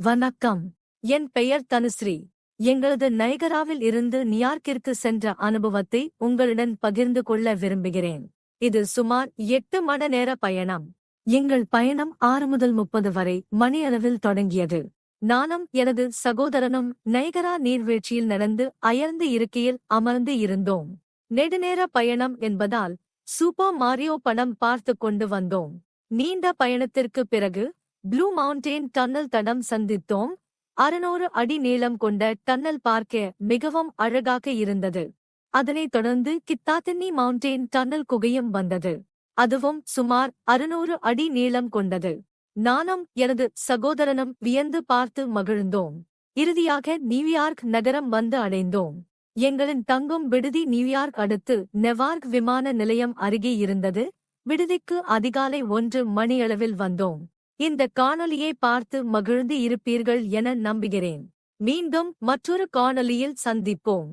வணக்கம். என் பெயர் தனுஸ்ரீ. எங்களது நைகராவில் இருந்து நியார்க்கிற்கு சென்ற அனுபவத்தை உங்களுடன் பகிர்ந்து கொள்ள விரும்புகிறேன். இது சுமார் 8 மணி நேர பயணம். எங்கள் பயணம் 6 முதல் 30 வரை மணியளவில் தொடங்கியது. நானும் எனது சகோதரனும் நைகரா நீர்வீழ்ச்சியில் நடந்து அயர்ந்து இருக்கையில் அமர்ந்து இருந்தோம். நெடுநேர பயணம் என்பதால் சூப்பர் மாரியோ படம் பார்த்து கொண்டு வந்தோம். நீண்ட பயணத்திற்கு பிறகு ப்ளூ மவுண்டெயின் டன்னல் தடம் சந்தித்தோம். 600 அடி நீளம் கொண்ட டன்னல் பார்க்க மிகவும் அழகாக இருந்தது. அதனைத் தொடர்ந்து கித்தாத்தின்னி மவுண்டெயின் டன்னல் குகையும் வந்தது. அதுவும் சுமார் 600 அடி நீளம் கொண்டது. நானும் எனது சகோதரனும் வியந்து பார்த்து மகிழ்ந்தோம். இறுதியாக நியூயார்க் நகரம் வந்து அடைந்தோம். எங்களின் தங்கும் விடுதி நியூயார்க் அடுத்து நெவார்க் விமான நிலையம் அருகே இருந்தது. விடுதிக்கு அதிகாலை 1 மணியளவில் வந்தோம். இந்த காணொளியை பார்த்து மகிழ்ந்து இருப்பீர்கள் என நம்புகிறேன். மீண்டும் மற்றொரு காணொளியில் சந்திப்போம்.